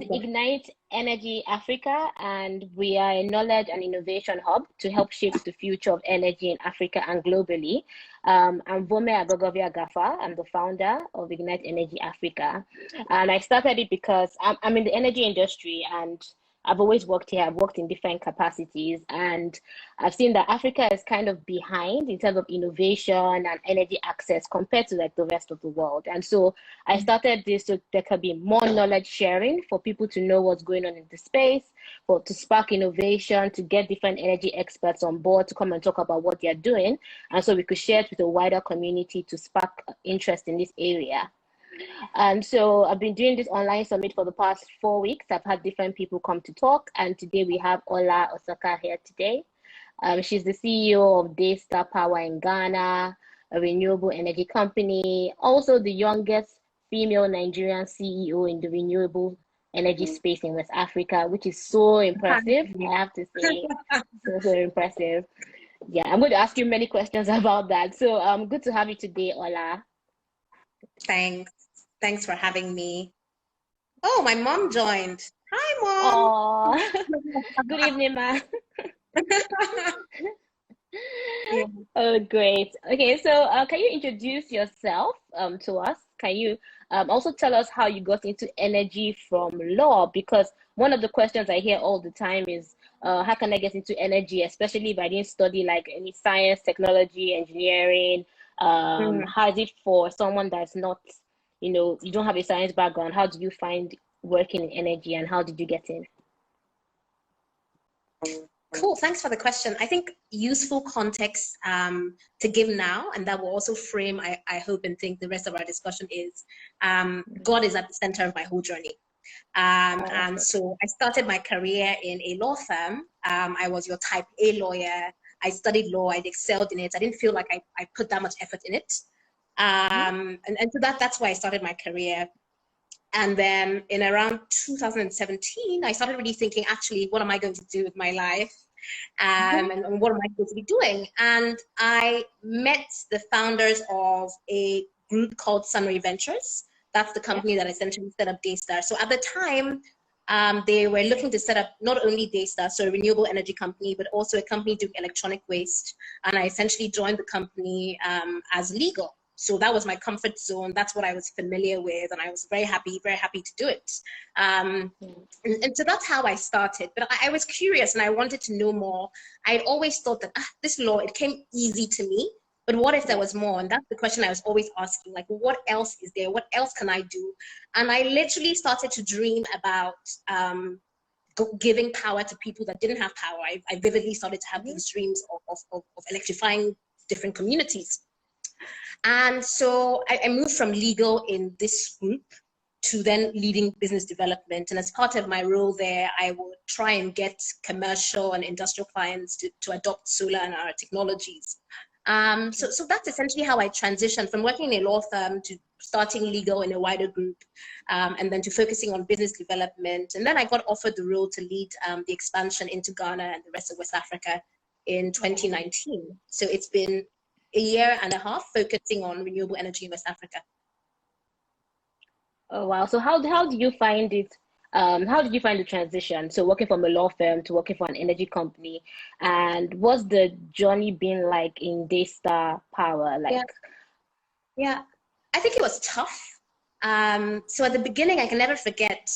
Ignite Energy Africa, and we are a knowledge and innovation hub to help shape the future of energy in Africa and globally. I'm Vome Aghoghovbia-Gafaar. I'm the founder of Ignite Energy Africa. And I started it because I'm in the energy industry, and I've always worked here. I've worked in different capacities, and I've seen that Africa is kind of behind in terms of innovation and energy access compared to like the rest of the world. And so I started this so there can be more knowledge sharing for people to know what's going on in the space, for to spark innovation, to get different energy experts on board to come and talk about what they're doing, and so we could share it with a wider community to spark interest in this area. And so I've been doing this online summit for the past 4 weeks. I've had different people come to talk, and today we have Olaedo Osoka here today. She's the CEO of Daystar Power in Ghana, a renewable energy company, also the youngest female Nigerian CEO in the renewable energy space in West Africa, which is so impressive, I have to say. So impressive. Yeah, I'm going to ask you many questions about that. So good to have you today, Ola. Thanks for having me. Oh, my mom joined. Hi, Mom. Good evening, ma. Yeah. Oh, great. Okay, so can you introduce yourself to us? Can you also tell us how you got into energy from law? Because one of the questions I hear all the time is, how can I get into energy, especially if I didn't study like any science, technology, engineering? How is it for someone that's not, you don't have a science background? How do you find working in energy, and how did you get in? Cool, thanks for the question. I think useful context to give now, and that will also frame, I hope and think, the rest of our discussion is, God is at the center of my whole journey. And so I started my career in a law firm. I was your type A lawyer. I studied law, I excelled in it. I didn't feel like I put that much effort in it. And so that's why I started my career. And then in around 2017, I started really thinking, actually, what am I going to do with my life? And what am I going to be doing? And I met the founders of a group called Sunray Ventures. That's the company that essentially set up Daystar. So at the time, they were looking to set up not only Daystar, so a renewable energy company, but also a company doing electronic waste. And I essentially joined the company as legal. So that was my comfort zone. That's what I was familiar with. And I was very happy to do it. And so that's how I started. But I was curious and I wanted to know more. I always thought that this law, it came easy to me. But what if there was more? And that's the question I was always asking, like, what else is there? What else can I do? And I literally started to dream about giving power to people that didn't have power. I vividly started to have these dreams of electrifying different communities. And so I moved from legal in this group to then leading business development. And as part of my role there, I would try and get commercial and industrial clients to adopt solar and our technologies. So that's essentially how I transitioned from working in a law firm to starting legal in a wider group, and then to focusing on business development. And then I got offered the role to lead the expansion into Ghana and the rest of West Africa in 2019. So it's been a year and a half focusing on renewable energy in West Africa. Oh, wow. So how do you find it? How did you find the transition? So working from a law firm to working for an energy company, and what's the journey been like in Daystar Power? Yeah, I think it was tough. So at the beginning, I can never forget,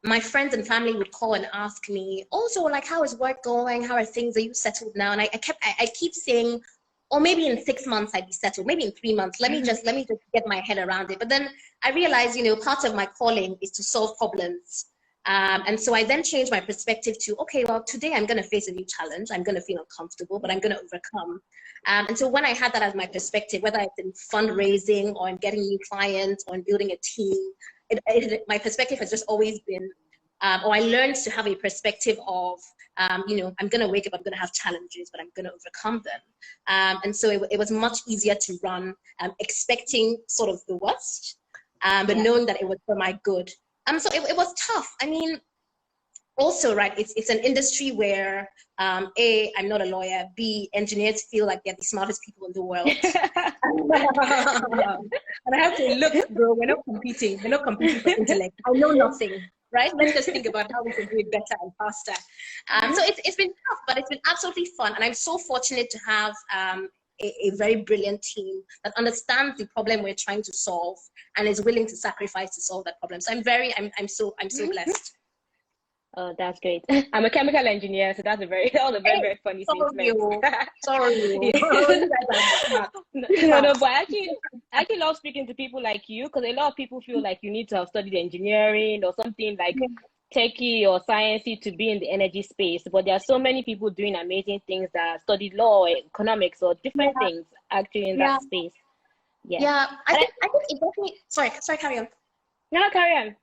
my friends and family would call and ask me, also, like, how is work going? How are things? Are you settled now? And I keep saying, or maybe in 6 months I'd be settled, maybe in 3 months. Let me just get my head around it. But then I realized, part of my calling is to solve problems. And so I then changed my perspective to, okay, well, today I'm going to face a new challenge. I'm going to feel uncomfortable, but I'm going to overcome. And so when I had that as my perspective, whether it's in fundraising or in getting new clients or in building a team, my perspective has just always been, or I learned to have a perspective of, I'm going to wake up, I'm going to have challenges, but I'm going to overcome them. And so it was much easier to run, expecting sort of the worst, but knowing that it was for my good. So it was tough. I mean, also, right, it's an industry where, A, I'm not a lawyer, B, engineers feel like they're the smartest people in the world. And I have to look, bro, we're not competing for intellect. I know nothing. right? Let's just think about how we can do it better and faster. So it's been tough, but it's been absolutely fun. And I'm so fortunate to have a very brilliant team that understands the problem we're trying to solve and is willing to sacrifice to solve that problem. So I'm so blessed. Oh, that's great. I'm a chemical engineer, so that's a very very funny statement. Sorry. No, but I actually love speaking to people like you, because a lot of people feel like you need to have studied engineering or something like techie or sciencey to be in the energy space. But there are so many people doing amazing things that studied law or economics or different things actually in that space. I think it definitely. Sorry, carry on. No, carry on.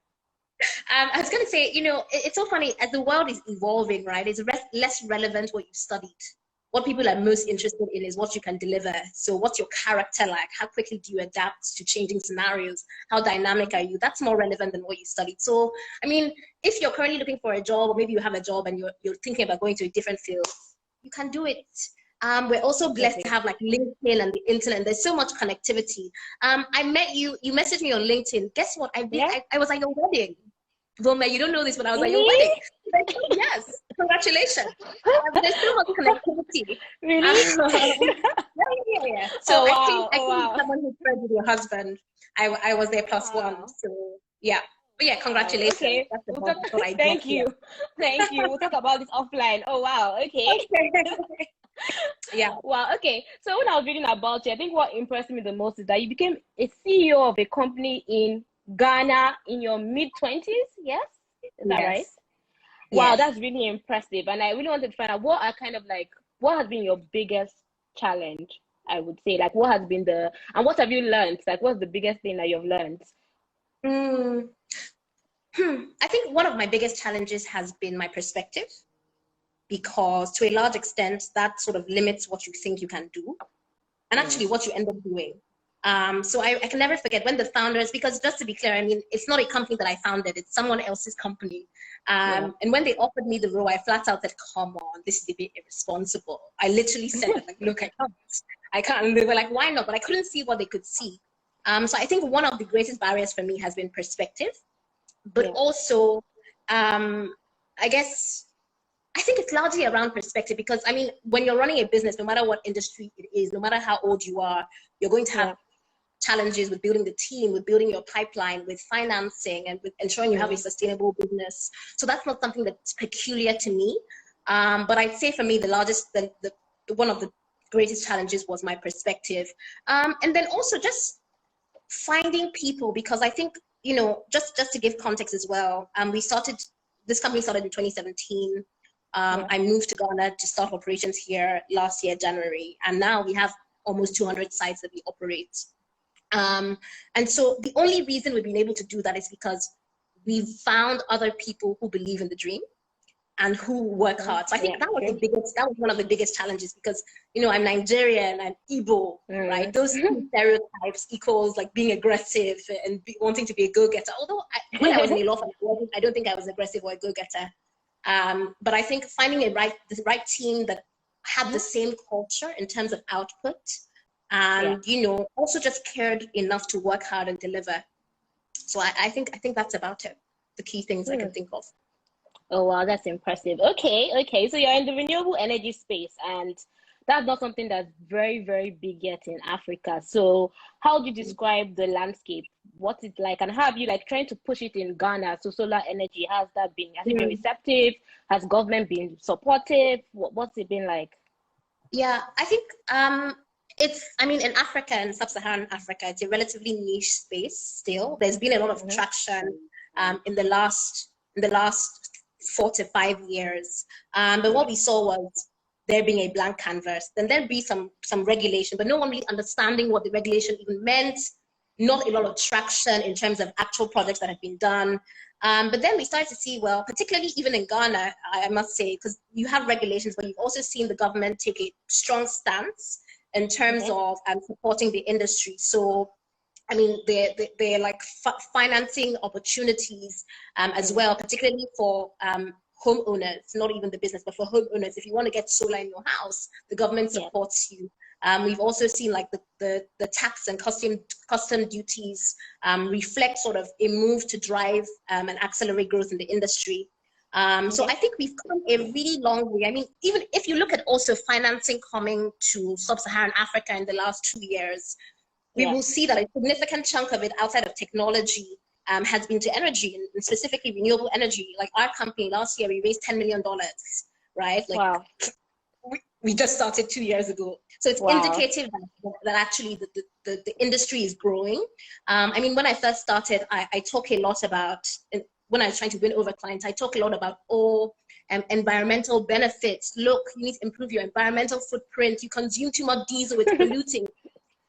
I was going to say, it's so funny, as the world is evolving, right? It's less relevant what you studied. What people are most interested in is what you can deliver. So what's your character like? How quickly do you adapt to changing scenarios? How dynamic are you? That's more relevant than what you studied. So, I mean, if you're currently looking for a job, or maybe you have a job and you're thinking about going to a different field, you can do it. We're also blessed to have like LinkedIn and the internet. There's so much connectivity. I met you. You messaged me on LinkedIn. Guess what? I was at your wedding. Vome, you don't know this, but I was at your wedding. Like, oh, yes, congratulations. There's so much connectivity. Really? Yeah. So I think someone who's friends with your husband, I was there plus one. So yeah. But yeah, congratulations. Okay. Thank you. We'll talk about this offline. Oh wow. Okay. Yeah. Wow. Okay. So when I was reading about you, I think what impressed me the most is that you became a CEO of a company in Ghana in your mid-20s. Yes, is that right? Wow, yes. That's really impressive. And I really wanted to find out what has been your biggest challenge? I would say, like, what has been and what have you learned? Like, what's the biggest thing that you've learned? I think one of my biggest challenges has been my perspective, because to a large extent that sort of limits what you think you can do and actually what you end up doing. So I can never forget when the founders, because just to be clear, I mean, it's not a company that I founded, it's someone else's company. And when they offered me the role, I flat out said, come on, this is a bit irresponsible. I literally said, like, look, I can't. And they were like, why not? But I couldn't see what they could see. So I think one of the greatest barriers for me has been perspective, but also, I think it's largely around perspective, because I mean, when you're running a business, no matter what industry it is, no matter how old you are, you're going to have challenges with building the team, with building your pipeline, with financing, and with ensuring you have a sustainable business. So that's not something that's peculiar to me. But I'd say for me, one of the greatest challenges was my perspective. And then also just finding people, because I think, just to give context as well, this company started in 2017. I moved to Ghana to start operations here last year, January, and now we have almost 200 sites that we operate. And so the only reason we've been able to do that is because we've found other people who believe in the dream and who work hard. So I think that was one of the biggest challenges, because, I'm Nigerian, I'm Igbo, right? Those two stereotypes equals like being aggressive and wanting to be a go-getter. Although when I was in a law firm, I don't think I was aggressive or a go-getter. But I think finding the right team that had the same culture in terms of output, and also just cared enough to work hard and deliver. So I think that's about it. The key things I can think of. Oh wow, that's impressive. Okay. So you're in the renewable energy space, and that's not something that's very, very big yet in Africa. So how do you describe the landscape? What's it like, and how have you trying to push it in Ghana? So solar energy, has it been receptive? Has government been supportive? What's it been like? Yeah, I think in Africa and sub-Saharan Africa, it's a relatively niche space still. There's been a lot of traction in the last 4 to 5 years. But what we saw was there being a blank canvas, then there'd be some regulation, but no one really understanding what the regulation even meant. Not a lot of traction in terms of actual projects that have been done. But then we started to see, well, particularly even in Ghana, I must say, because you have regulations, but you've also seen the government take a strong stance in terms of supporting the industry. So, I mean, they're like financing opportunities as well, particularly for homeowners, not even the business, but for homeowners. If you want to get solar in your house, the government supports you. We've also seen like the tax and custom duties reflect sort of a move to drive and accelerate growth in the industry. So I think we've come a really long way. I mean, even if you look at also financing coming to sub-Saharan Africa in the last 2 years, we will see that a significant chunk of it outside of technology has been to energy, and specifically renewable energy. Like our company last year, we raised $10 million, right? Like, wow. We just started 2 years ago. So it's indicative that actually the industry is growing. I mean, when I first started, I talk a lot about, when I was trying to win over clients, I talk a lot about environmental benefits. Look, you need to improve your environmental footprint. You consume too much diesel, it's polluting.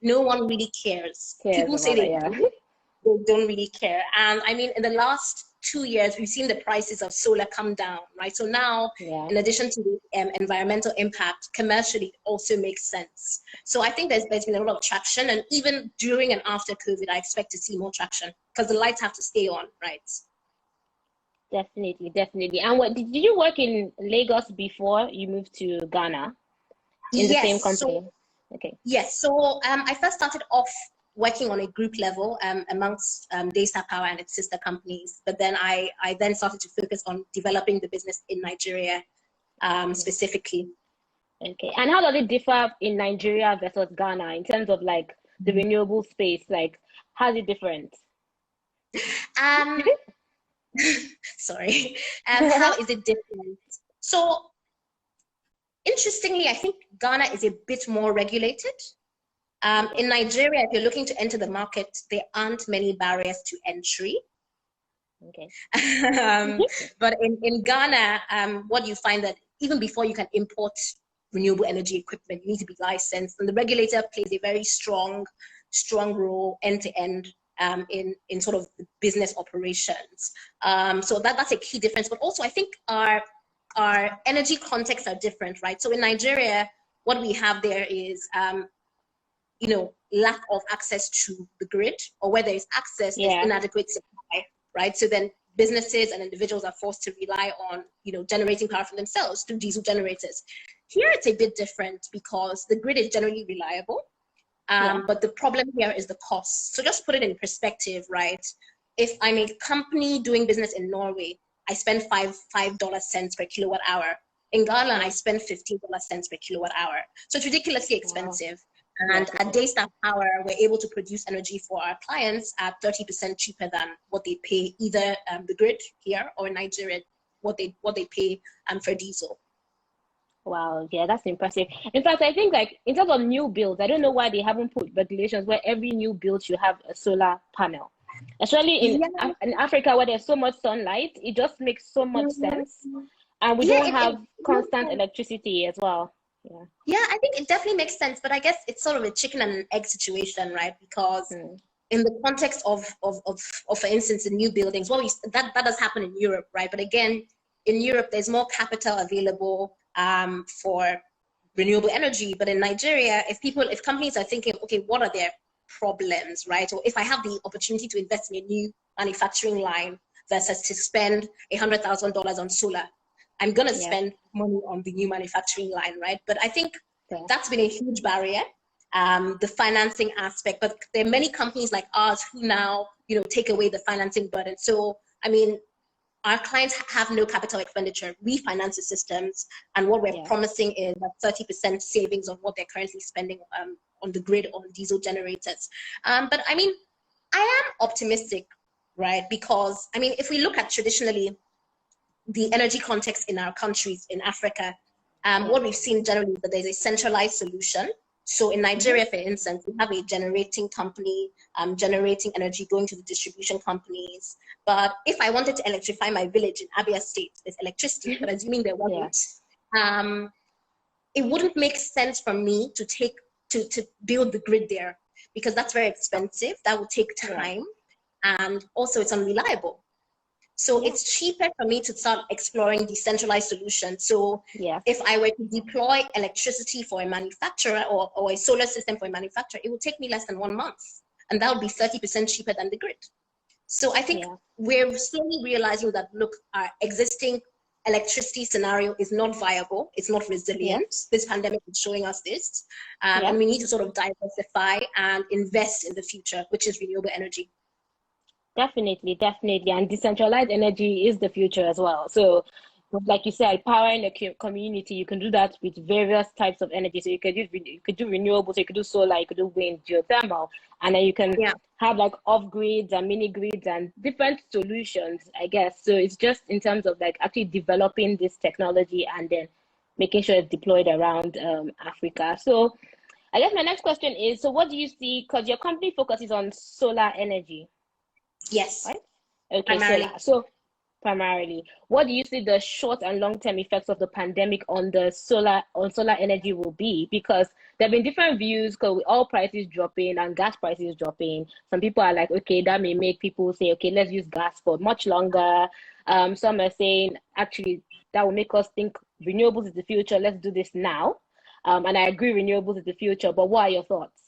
No one really cares. People say they don't really care. And I mean, in the last 2 years, we've seen the prices of solar come down, right? So now, in addition to the environmental impact, commercially it also makes sense. So I think there's been a lot of traction, and even during and after COVID, I expect to see more traction because the lights have to stay on, right? Definitely, definitely. And what did you work in Lagos before you moved to Ghana in the same company? Yes. So I first started off working on a group level amongst Daystar Power and its sister companies, but then I then started to focus on developing the business in Nigeria specifically. Okay. And how does it differ in Nigeria versus Ghana in terms of like the renewable space? Like, how's it different? Sorry. How is it different? So, interestingly, I think Ghana is a bit more regulated. In Nigeria, if you're looking to enter the market, there aren't many barriers to entry. Okay. But in Ghana, what you find that even before you can import renewable energy equipment, you need to be licensed, and the regulator plays a very strong role end to end in sort of business operations. So that's a key difference. But also, I think our energy contexts are different, right? So in Nigeria, what we have there is lack of access to the grid, or where there is access, there's inadequate supply, right? So then businesses and individuals are forced to rely on, generating power for themselves through diesel generators. Here it's a bit different because the grid is generally reliable, but the problem here is the cost. So just put it in perspective, right? If I'm a company doing business in Norway, I spend $5 per kilowatt hour. In Ghana, I spend $15 per kilowatt hour. So it's ridiculously expensive. And at Daystar Power, we're able to produce energy for our clients at 30% cheaper than what they pay either the grid here or in Nigeria, what they pay for diesel. Wow, yeah, that's impressive. In fact, I think like in terms of new builds, I don't know why they haven't put regulations where every new build should have a solar panel. Especially in Africa where there's so much sunlight, it just makes so much sense. And we don't have constant electricity as well. Yeah, I think it definitely makes sense, but I guess it's sort of a chicken and an egg situation, right? Because in the context of for instance, the new buildings, that does happen in Europe, right? But again, in Europe, there's more capital available for renewable energy. But in Nigeria, if companies are thinking, okay, what are their problems, right? Or if I have the opportunity to invest in a new manufacturing line versus to spend $100,000 on solar, I'm going to spend money on the new manufacturing line, right? But I think that's been a huge barrier, the financing aspect. But there are many companies like ours who now, take away the financing burden. So, I mean, our clients have no capital expenditure. We finance the systems, and what we're promising is that 30% savings of what they're currently spending on the grid on diesel generators. But I mean, I am optimistic, right? Because, I mean, if we look at traditionally, the energy context in our countries in Africa, what we've seen generally is that there's a centralized solution. So in Nigeria, for instance, we have a generating company, generating energy, going to the distribution companies. But if I wanted to electrify my village in Abia State, there's electricity, but assuming there wasn't, it wouldn't make sense for me to build the grid there, because that's very expensive. That will take time, and also it's unreliable. So it's cheaper for me to start exploring decentralized solutions. So if I were to deploy electricity for a manufacturer or a solar system for a manufacturer, it would take me less than 1 month. And that would be 30% cheaper than the grid. So I think we're slowly realizing that, look, our existing electricity scenario is not viable. It's not resilient. This pandemic is showing us this. And we need to sort of diversify and invest in the future, which is renewable energy. Definitely, definitely. And decentralized energy is the future as well. So, like you said, powering a community, you can do that with various types of energy. So you could do renewables, you could do solar, you could do wind, geothermal, and then you can have like off grids and mini grids and different solutions, I guess. So it's just in terms of like actually developing this technology and then making sure it's deployed around Africa. So I guess my next question is, so what do you see, because your company focuses on solar energy? Yes. Right? Okay, primarily. solar. So primarily, what do you see the short and long-term effects of the pandemic on solar energy will be? Because there have been different views, because with oil prices dropping and gas prices dropping, some people are like, okay, that may make people say, okay, let's use gas for much longer. Some are saying, actually, that will make us think renewables is the future, let's do this now. And I agree, renewables is the future, but what are your thoughts?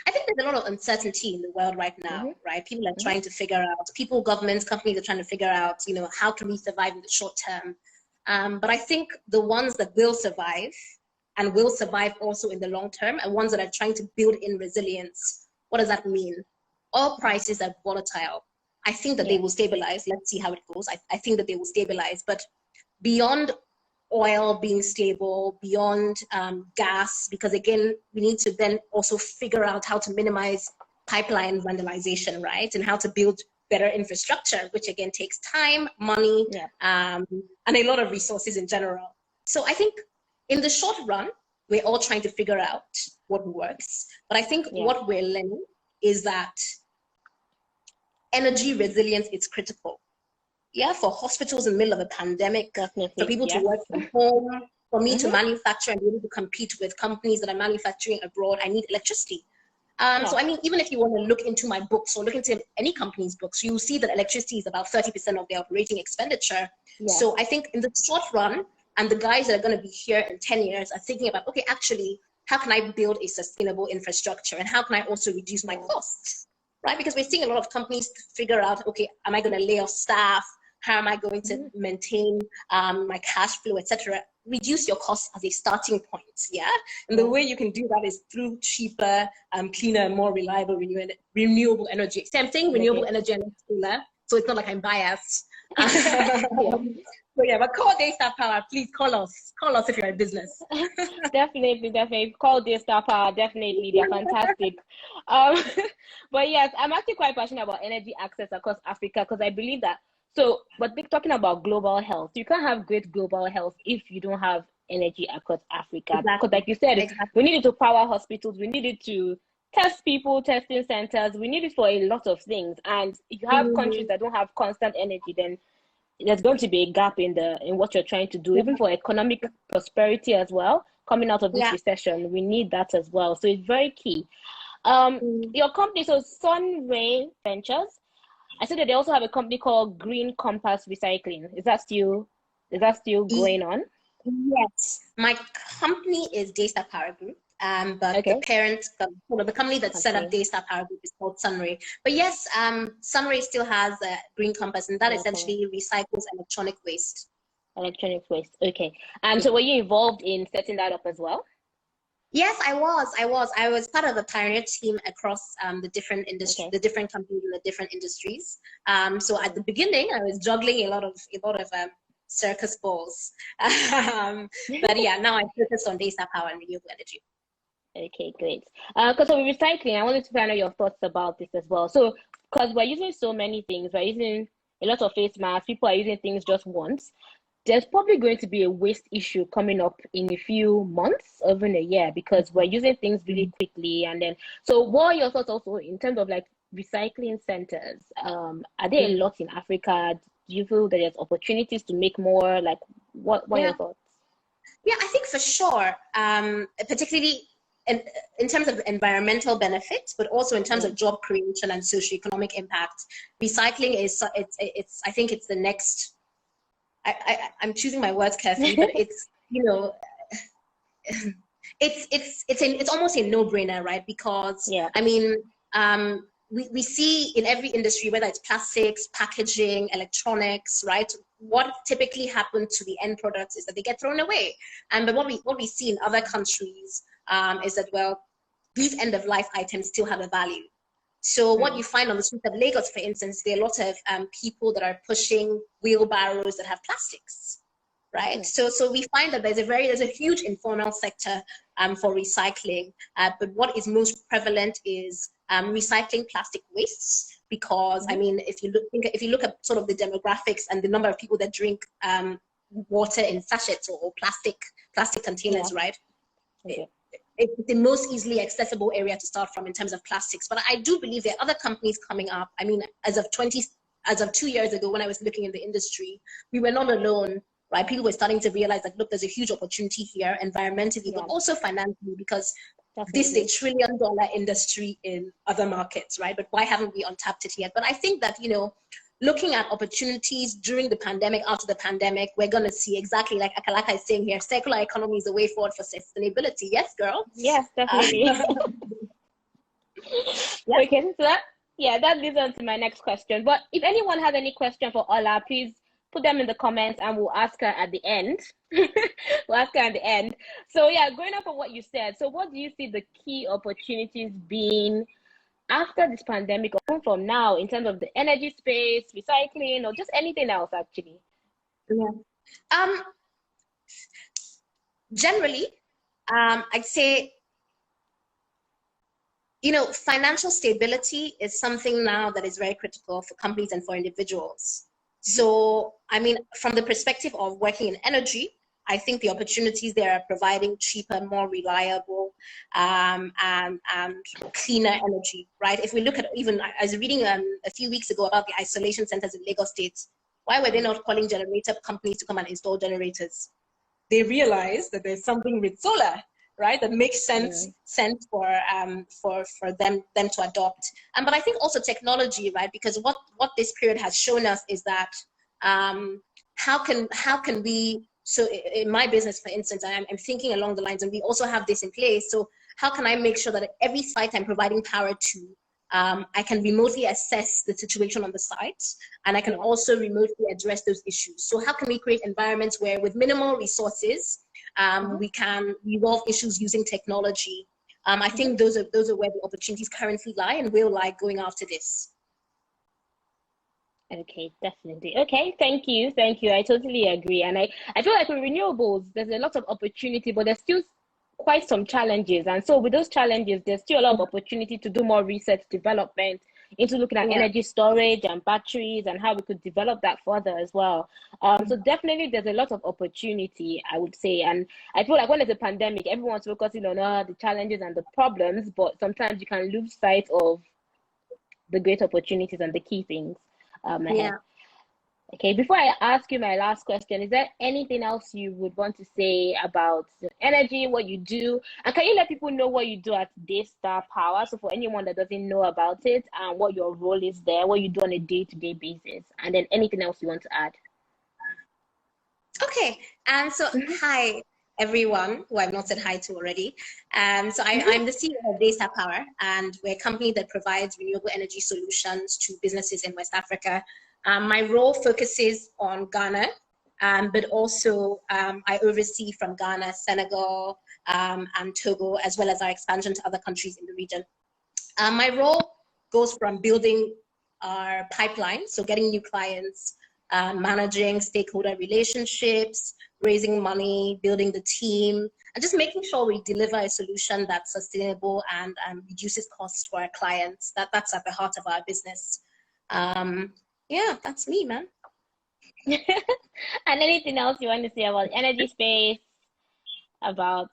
I think there's a lot of uncertainty in the world right now, right? People are trying to figure out, governments, companies are trying to figure out, how can we survive in the short term? But I think the ones that will survive and will survive also in the long term are ones that are trying to build in resilience. What does that mean? Oil prices are volatile. I think that they will stabilize. Let's see how it goes. I think that they will stabilize, but beyond oil being stable, beyond gas, because again, we need to then also figure out how to minimize pipeline vandalization, right? And how to build better infrastructure, which again takes time, money, and a lot of resources in general. So I think in the short run, we're all trying to figure out what works. But I think what we're learning is that energy resilience is critical. For hospitals in the middle of a pandemic, for people to work from home, for me to manufacture and be able to compete with companies that are manufacturing abroad, I need electricity. So, I mean, even if you want to look into my books or look into any company's books, you'll see that electricity is about 30% of their operating expenditure. So I think in the short run, and the guys that are going to be here in 10 years are thinking about, okay, actually, how can I build a sustainable infrastructure? And how can I also reduce my costs, right? Because we're seeing a lot of companies figure out, okay, am I going to lay off staff? How am I going to maintain my cash flow, etc.? Reduce your costs as a starting point, And the way you can do that is through cheaper, cleaner, and more reliable renewable energy. So I'm saying renewable energy and solar, so it's not like I'm biased. But call Daystar Power, please call us. Call us if you're in business. Definitely. Call Daystar Power, definitely. They're fantastic. But yes, I'm actually quite passionate about energy access across Africa, because I believe that. But talking about global health, you can't have great global health if you don't have energy across Africa. Because like you said, we need it to power hospitals, we need it to test people, testing centers, we need it for a lot of things. And if you have countries that don't have constant energy, then there's going to be a gap in what you're trying to do, even for economic prosperity as well. Coming out of this recession, we need that as well. So it's very key. Your company, so Sunray Ventures, I said that they also have a company called Green Compass Recycling. Is that still going on? Yes, my company is Daystar Power Group, but the parent, the company that set up Daystar Power Group is called Sunray. But yes, Sunray still has a Green Compass, and that essentially recycles electronic waste. Electronic waste, okay. And so were you involved in setting that up as well? Yes, I was part of the pioneer team across the different industries, the different companies in the different industries. So at the beginning, I was juggling a lot of circus balls. But yeah, now I focus on Daystar Power and renewable energy. Okay, great. Because with recycling, I wanted to find out your thoughts about this as well. So, because we're using so many things, we're using a lot of face masks, people are using things just once. There's probably going to be a waste issue coming up in a few months, or even a year, because we're using things really quickly. And then, so what are your thoughts also in terms of like recycling centers? Are there a lot in Africa? Do you feel that there's opportunities to make more? Like, what are your thoughts? Yeah, I think for sure, particularly in terms of environmental benefits, but also in terms of job creation and socioeconomic impact, recycling is, I think it's the next, I'm choosing my words carefully, but it's, it's almost a no-brainer, right? Because I mean, we see in every industry, whether it's plastics, packaging, electronics, right? What typically happens to the end products is that they get thrown away. But what we see in other countries is that, well, these end of life items still have a value. So what you find on the streets of Lagos, for instance, there are a lot of people that are pushing wheelbarrows that have plastics, right? So we find that there's a huge informal sector for recycling, but what is most prevalent is recycling plastic wastes, because I mean, if you look at sort of the demographics and the number of people that drink water in sachets or plastic containers, right? It's the most easily accessible area to start from in terms of plastics. But I do believe there are other companies coming up. I mean, as of 2 years ago, when I was looking in the industry, we were not alone, right? People were starting to realize that, look, there's a huge opportunity here environmentally, but also financially, because this is a $1 trillion industry in other markets, right? But why haven't we untapped it yet? But I think that, you know, looking at opportunities during the pandemic, after the pandemic, we're going to see exactly like Akalaka is saying here, circular economy is the way forward for sustainability. Yes, girl? Yes, definitely. Okay, so that leads on to my next question. But if anyone has any question for Ola, please put them in the comments and we'll ask her at the end. We'll ask her at the end. So yeah, going off of what you said, so what do you see the key opportunities being after this pandemic, or from now, in terms of the energy space, recycling, or just anything else, actually? Generally, I'd say, you know, financial stability is something now that is very critical for companies and for individuals. So, I mean, from the perspective of working in energy, I think the opportunities there are providing cheaper, more reliable, and cleaner energy, right? If we look at, even, I was reading a few weeks ago about the isolation centers in Lagos State. Why were they not calling generator companies to come and install generators? They realized that there's something with solar, right, that makes sense for them to adopt. But I think also technology, right? Because what this period has shown us is that how can we, so in my business, for instance, I'm thinking along the lines, and we also have this in place. So how can I make sure that at every site I'm providing power to, I can remotely assess the situation on the site, and I can also remotely address those issues. So how can we create environments where, with minimal resources, we can resolve issues using technology? I think those are where the opportunities currently lie and will lie going after this. Okay, definitely. Okay, thank you. I totally agree. And I feel like with renewables, there's a lot of opportunity, but there's still quite some challenges. And so with those challenges, there's still a lot of opportunity to do more research development into looking at energy storage and batteries and how we could develop that further as well. So definitely there's a lot of opportunity, I would say. And I feel like when there's a pandemic, everyone's focusing on the challenges and the problems, but sometimes you can lose sight of the great opportunities and the key things. Okay, before I ask you my last question, is there anything else you would want to say about energy, what you do? And can you let people know what you do at Daystar Power? So for anyone that doesn't know about it, and what your role is there, what you do on a day-to-day basis, and then anything else you want to add. Okay, so hi everyone who I've not said hi to already. So I'm the CEO of Daystar Power, and we're a company that provides renewable energy solutions to businesses in West Africa. My role focuses on Ghana, but also I oversee from Ghana, Senegal, and Togo, as well as our expansion to other countries in the region. My role goes from building our pipeline, so getting new clients, managing stakeholder relationships, raising money, building the team, and just making sure we deliver a solution that's sustainable and reduces costs for our clients. That's at the heart of our business. Yeah, that's me, man. And anything else you want to say about energy space, about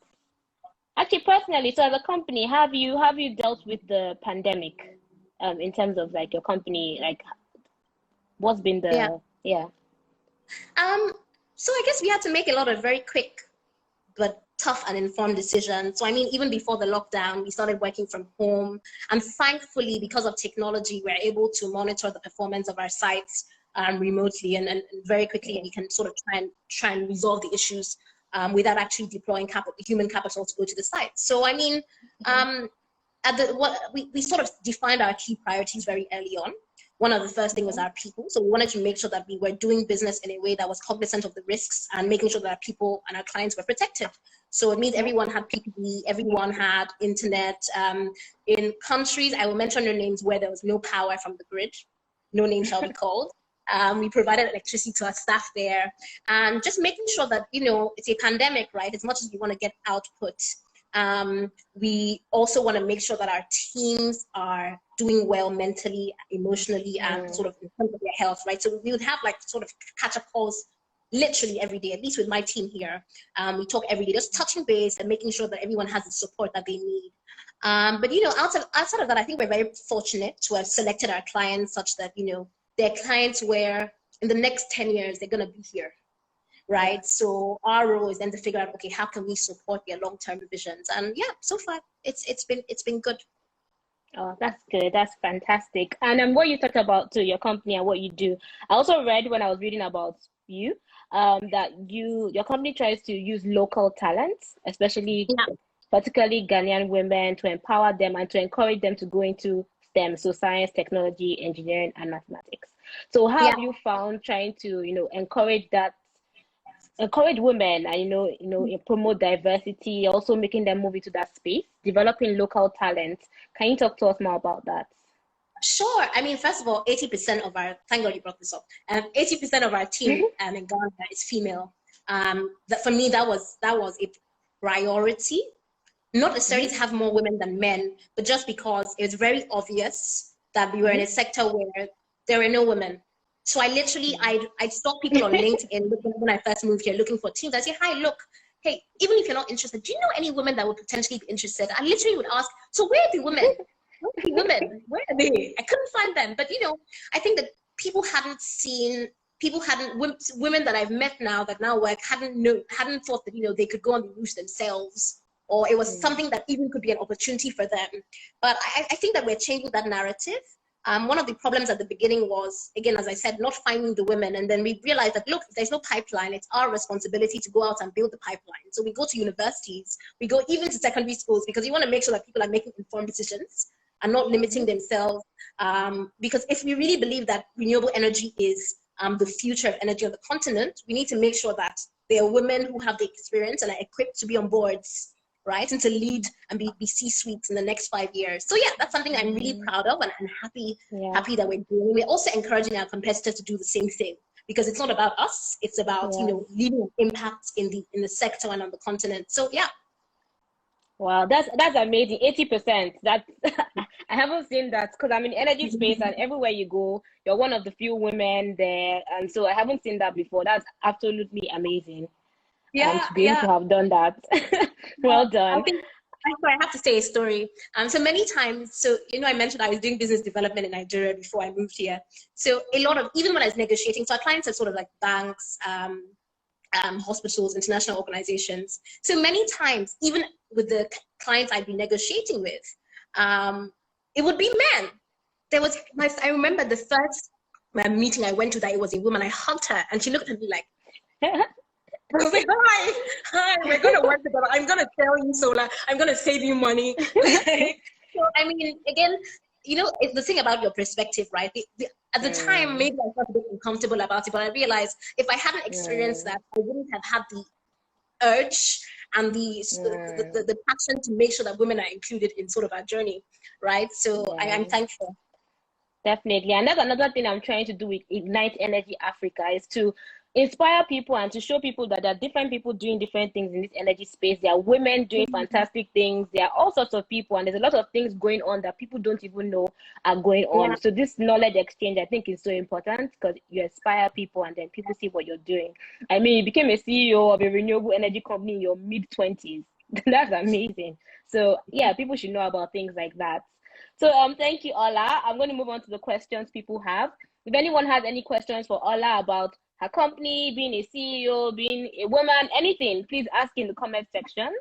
actually personally, so as a company, have you dealt with the pandemic in terms of like your company, like what's been the so I guess we had to make a lot of very quick but tough and informed decisions. So I mean, even before the lockdown, we started working from home, and thankfully, because of technology, we're able to monitor the performance of our sites remotely, and very quickly we can sort of try and resolve the issues without actually deploying human capital to go to the site. So I mean, we sort of defined our key priorities very early on. One of the first things was our people. So we wanted to make sure that we were doing business in a way that was cognizant of the risks and making sure that our people and our clients were protected. So it means everyone had PPE, everyone had internet. In countries, I will mention no names, where there was no power from the grid, no name shall be called. We provided electricity to our staff there, and just making sure that, you know, it's a pandemic, right? As much as we want to get output, we also want to make sure that our teams are doing well mentally, emotionally, and sort of in terms of their health, right? So we would have like sort of catch-up calls literally every day, at least with my team here. We talk every day, just touching base and making sure that everyone has the support that they need. But, you know, outside of that, I think we're very fortunate to have selected our clients such that, you know, they're clients where in the next 10 years, they're going to be here, right? So our role is then to figure out, okay, how can we support their long-term visions? And yeah, so far it's been good. Oh, that's good. That's fantastic. And what you talked about to your company and what you do, I also read when I was reading about you, that your company tries to use local talents, especially particularly Ghanaian women, to empower them and to encourage them to go into STEM, so science, technology, engineering, and mathematics. So how have you found trying to, you know, encourage women and promote diversity, also making them move into that space, developing local talent? Can you talk to us more about that? Sure. I mean, first of all, 80% of our, thank God you brought this up, 80% of our team in Ghana is female. That for me, that was a priority. Not necessarily to have more women than men, but just because it was very obvious that we were in a sector where there were no women. So I literally, I'd stalk people on LinkedIn when I first moved here, looking for teams. I say, hi, look, hey, even if you're not interested, do you know any women that would potentially be interested? I literally would ask, so where are the women? Where are the women? Where are they? I couldn't find them. But, you know, I think that women that I've met now that now work hadn't thought that, you know, they could go on the roofs themselves, or it was something that even could be an opportunity for them. But I think that we're changing that narrative. One of the problems at the beginning was, again, as I said, not finding the women. And then we realized that, look, if there's no pipeline, it's our responsibility to go out and build the pipeline. So we go to universities, we go even to secondary schools, because we want to make sure that people are making informed decisions and not limiting themselves. Because if we really believe that renewable energy is the future of energy on the continent, we need to make sure that there are women who have the experience and are equipped to be on boards, right, and to lead and be C-suites in the next 5 years. So yeah, that's something I'm really proud of and happy that we're doing. We're also encouraging our competitors to do the same thing, because it's not about us, it's about you know, leaving an impact in the sector and on the continent. So yeah. Wow, that's amazing. 80%. That I haven't seen that, because I'm in energy space and everywhere you go, you're one of the few women there, and so I haven't seen that before. That's absolutely amazing. To be able to have done that. Well done. I have to say a story. So many times, so, you know, I mentioned I was doing business development in Nigeria before I moved here. So a lot of, even when I was negotiating, so our clients are sort of like banks, hospitals, international organizations. So many times, even with the clients I'd be negotiating with, it would be men. I remember the first meeting I went to that it was a woman. I hugged her and she looked at me like, I was like, hi, we're going to work together. I'm going to tell you solar. I'm going to save you money. So, I mean, again, you know, it's the thing about your perspective, right? At the time, maybe I felt a bit uncomfortable about it, but I realized if I hadn't experienced that, I wouldn't have had the urge and the passion to make sure that women are included in sort of our journey, right? So I'm thankful. Definitely. And that's another thing I'm trying to do with Ignite Energy Africa, is to inspire people and to show people that there are different people doing different things in this energy space. There are women doing fantastic things. There are all sorts of people, and there's a lot of things going on that people don't even know are going on. So this knowledge exchange, I think, is so important, because you inspire people and then people see what you're doing. I mean, you became a CEO of a renewable energy company in your mid-20s. That's amazing. So yeah, people should know about things like that. So thank you, Ola. I'm going to move on to the questions people have. If anyone has any questions for Ola about her company, being a CEO, being a woman, anything, please ask in the comment section.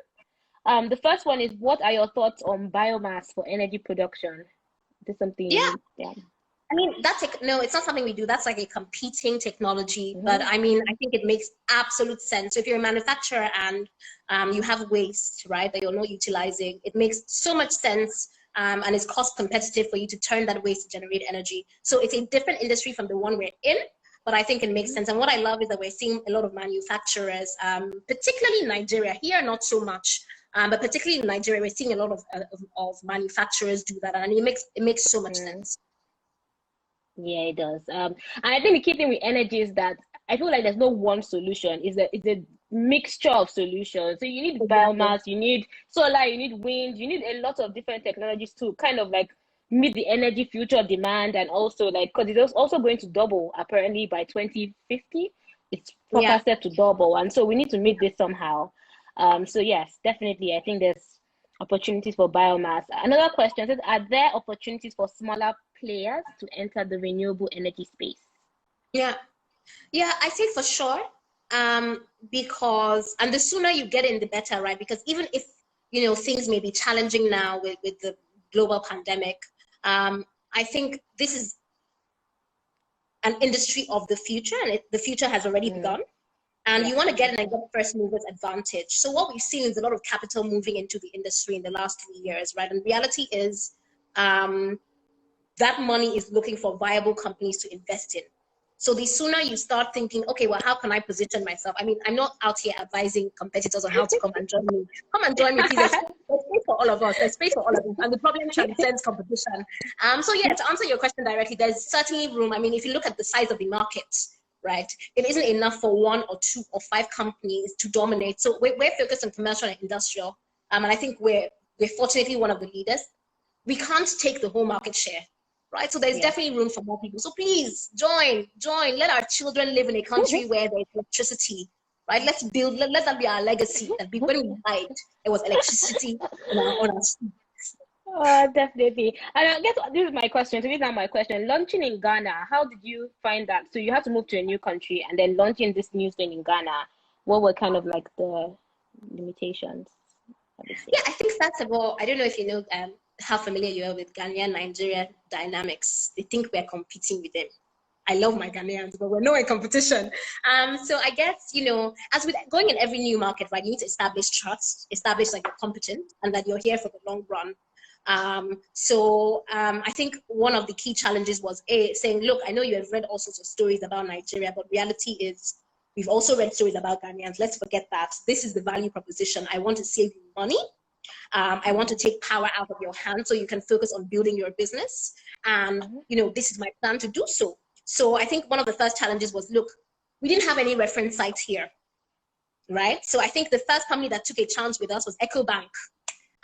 The first one is, what are your thoughts on biomass for energy production? Is this something? Yeah. I mean, no, it's not something we do. That's like a competing technology. But I mean, I think it makes absolute sense. So if you're a manufacturer and you have waste, right, that you're not utilizing, it makes so much sense and it's cost competitive for you to turn that waste to generate energy. So it's a different industry from the one we're in, but I think it makes sense. And what I love is that we're seeing a lot of manufacturers, particularly in Nigeria, here not so much, but particularly in Nigeria, we're seeing a lot of manufacturers do that, and it makes so much sense. Yeah, it does. And I think the key thing with energy is that I feel like there's no one solution. It's a mixture of solutions. So you need biomass, you need solar, you need wind, you need a lot of different technologies to kind of like meet the energy future demand, and also like because it's also going to double apparently by 2050. It's forecasted to double, and so we need to meet this somehow. So yes, definitely, I think there's opportunities for biomass. Another question says, are there opportunities for smaller players to enter the renewable energy space? Yeah, I say for sure. Because, and the sooner you get in, the better, right? Because even if, you know, things may be challenging now with the global pandemic, I think this is an industry of the future, and the future has already begun. And you want to get in and get first movers advantage. So what we've seen is a lot of capital moving into the industry in the last 3 years, right? And reality is that money is looking for viable companies to invest in. So the sooner you start thinking, okay, well, how can I position myself? I mean, I'm not out here advising competitors on how to come and join me. Come and join me, please. There's space for all of us. There's space for all of us. And the problem transcends competition. So yeah, to answer your question directly, there's certainly room. I mean, if you look at the size of the market, right, it isn't enough for 1 or 2 or 5 companies to dominate. So we're focused on commercial and industrial. And I think we're fortunately one of the leaders. We can't take the whole market share. Right, so there's definitely room for more people. So please join. Let our children live in a country where there's electricity. Right, let's build. Let that be our legacy. That when we died, there was electricity on our streets. Oh, definitely. And I guess this is my question. So this is now my question. Launching in Ghana, how did you find that? So you had to move to a new country and then launching this new thing in Ghana. What were kind of like the limitations? Yeah, I think first of all, I don't know if you know how familiar you are with Ghanaian Nigeria dynamics. They think we're competing with them. I love my Ghanaians, but we're not in competition. So I guess, you know, as with going in every new market, right, you need to establish trust, establish like you're competent and that you're here for the long run. I think one of the key challenges was saying, look, I know you have read all sorts of stories about Nigeria, but reality is we've also read stories about Ghanaians. Let's forget that. This is the value proposition. I want to save you money. I want to take power out of your hands so you can focus on building your business. And, you know, this is my plan to do so. So I think one of the first challenges was, look, we didn't have any reference sites here, right? So I think the first company that took a chance with us was EcoBank.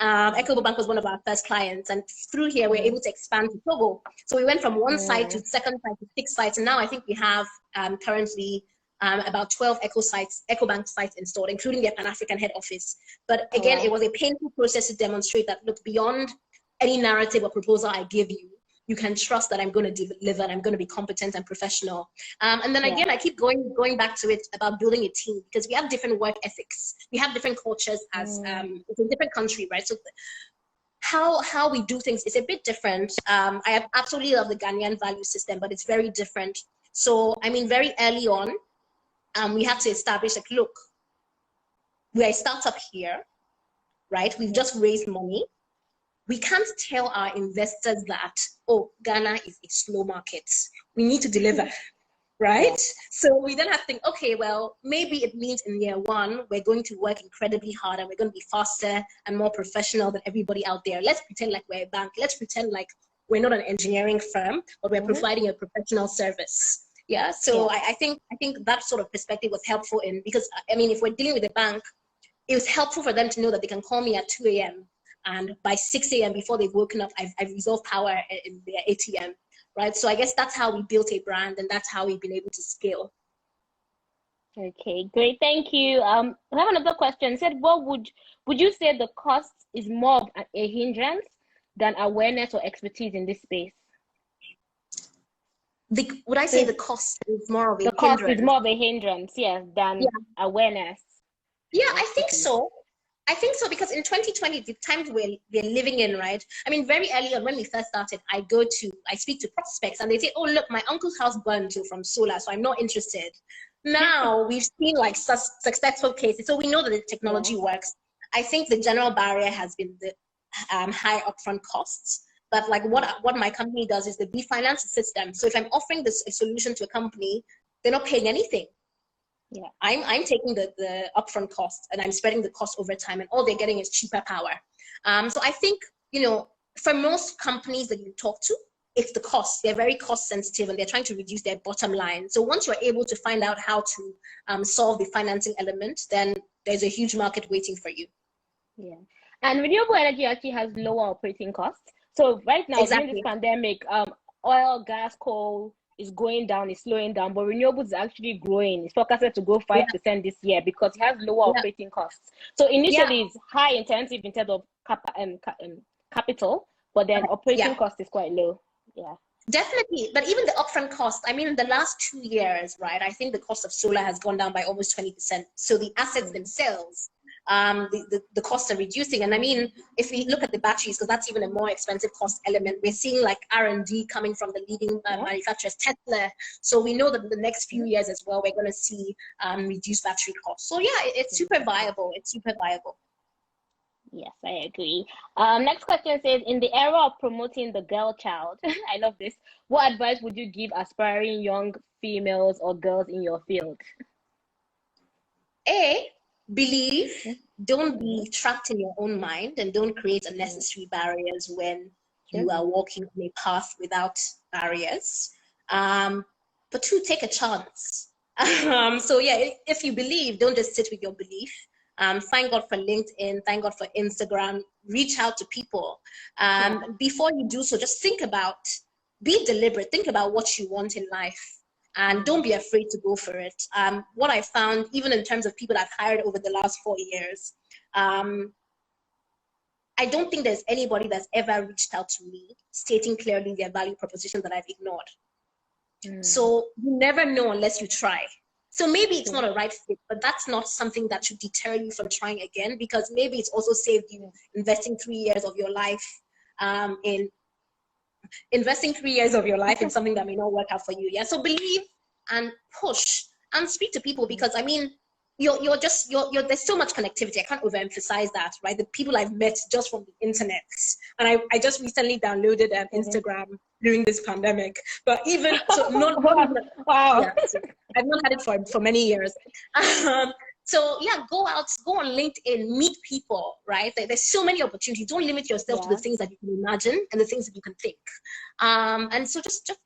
EcoBank was one of our first clients. And through here, we were able to expand to Togo. So we went from 1 site to 2nd site to 6 sites. And now I think we have currently about 12 EcoBank sites installed, including their Pan-African head office. But again, it was a painful process to demonstrate that, look, beyond any narrative or proposal I give you, you can trust that I'm going to deliver and I'm going to be competent and professional. And then again, I keep going back to it about building a team, because we have different work ethics. We have different cultures as it's a different country, right? So how we do things is a bit different. I absolutely love the Ghanaian value system, but it's very different. So, I mean, very early on, we have to establish, like, look, we're a startup here, right? We've just raised money. We can't tell our investors that, oh, Ghana is a slow market. We need to deliver, right? So we then have to think, okay, well, maybe it means in year 1, we're going to work incredibly hard and we're going to be faster and more professional than everybody out there. Let's pretend like we're a bank. Let's pretend like we're not an engineering firm, but we're providing a professional service. Yeah, so I think that sort of perspective was helpful because, I mean, if we're dealing with a bank, it was helpful for them to know that they can call me at 2 a.m. and by 6 a.m. before they've woken up, I've resolved power in their ATM, right? So I guess that's how we built a brand, and that's how we've been able to scale. Okay, great, thank you. I have another question. It said, what would you say the cost is more of a hindrance than awareness or expertise in this space? Would I say the cost is more of a hindrance? The cost is more of a hindrance, yes, than awareness. Yeah, I think so. I think so, because in 2020, the times we're living in, right? I mean, very early on when we first started, I speak to prospects and they say, oh, look, my uncle's house burned from solar, so I'm not interested. Now we've seen like successful cases, so we know that the technology works. I think the general barrier has been high upfront costs. But like what my company does is we finance the system. So if I'm offering a solution to a company, they're not paying anything. Yeah, I'm taking the upfront cost and I'm spreading the cost over time, and all they're getting is cheaper power. So I think, for most companies that you talk to, it's the cost. They're very cost sensitive and they're trying to reduce their bottom line. So once you're able to find out how to solve the financing element, then there's a huge market waiting for you. yeah. And renewable energy actually has lower operating costs. So right now, during this pandemic, oil, gas, coal is going down, is slowing down, but renewables is actually growing. It's forecasted to grow 5% this year because it has lower operating costs. So initially, it's high intensive in terms of capital, but then operating cost is quite low. Yeah. Definitely. But even the upfront cost, I mean, in the last 2 years, right, I think the cost of solar has gone down by almost 20%. So the assets themselves, the costs are reducing. And I mean, if we look at the batteries, because that's even a more expensive cost element, we're seeing like R&D coming from the leading manufacturers, Tesla. So we know that in the next few years as well, we're going to see reduced battery costs. So yeah, it's super viable. It's super viable. Yes, I agree. Next question says, in the era of promoting the girl child, I love this, what advice would you give aspiring young females or girls in your field? Believe, don't be trapped in your own mind, and don't create unnecessary barriers when you are walking on a path without barriers. But 2, take a chance. So yeah, if you believe, don't just sit with your belief. Thank God for LinkedIn, thank God for Instagram, reach out to people. Before you do so, just be deliberate, think about what you want in life, and don't be afraid to go for it. What I found, even in terms of people I've hired over the last 4 years, I don't think there's anybody that's ever reached out to me stating clearly their value proposition that I've ignored. So you never know unless you try. So maybe it's not a right fit, but that's not something that should deter you from trying again, because maybe it's also saved you investing 3 years of your life in something that may not work out for you. Yeah. So believe and push and speak to people, because I mean, there's so much connectivity. I can't overemphasize that, right? The people I've met just from the internet, and I just recently downloaded Instagram during this pandemic. But even so, wow, yeah, so I've not had it for many years. So yeah, go out, go on LinkedIn, meet people, right? There's so many opportunities. Don't limit yourself to the things that you can imagine and the things that you can think. And so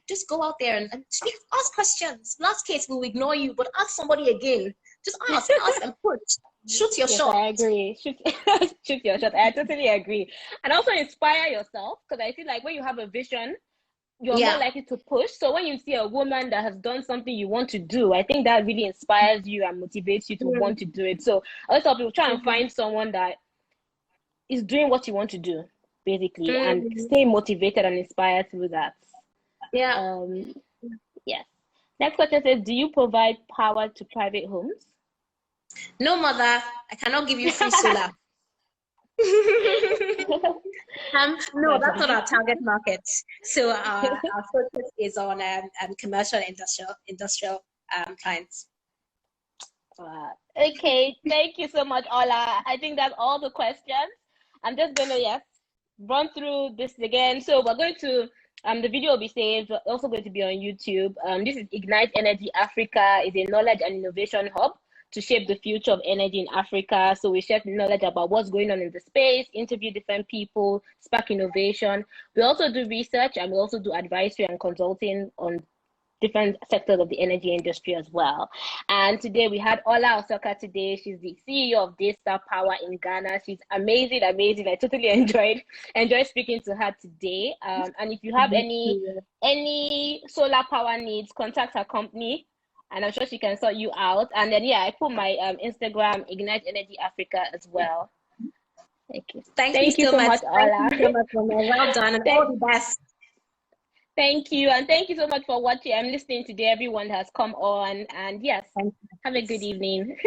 just go out there and speak, ask questions. Last case, we'll ignore you, but ask somebody again. Just ask and push. Shoot your shot. I agree. Shoot your shot. I totally agree. And also inspire yourself, because I feel like when you have a vision, you're more likely to push. So when you see a woman that has done something you want to do, I think that really inspires you and motivates you to want to do it. So a lot of people try and find someone that is doing what you want to do, basically, and stay motivated and inspired through that. Yeah. Yes. Next question says, do you provide power to private homes? No, mother, I cannot give you free solar. No, that's not our target market. So our focus is on commercial and industrial clients. Okay, thank you so much, Ola. I think that's all the questions. I'm just gonna run through this again. So we're going to the video will be saved. We're also going to be on YouTube. This is Ignite Energy Africa. Is a knowledge and innovation hub to shape the future of energy in Africa. So we share knowledge about what's going on in the space, interview different people, spark innovation. We also do research, and we also do advisory and consulting on different sectors of the energy industry as well. And today we had Olaedo Osoka today. She's the CEO of Daystar Power in Ghana. She's amazing. I totally enjoyed speaking to her today. And if you have any solar power needs, contact her company, and I'm sure she can sort you out. And then I put my Instagram, Ignite Energy Africa, as well. Thank you. Thank you so much, Ola. Thank you so much, well done, and all the best. Thank you, and thank you so much for watching and listening today. Everyone has come on, and yes, have a good evening.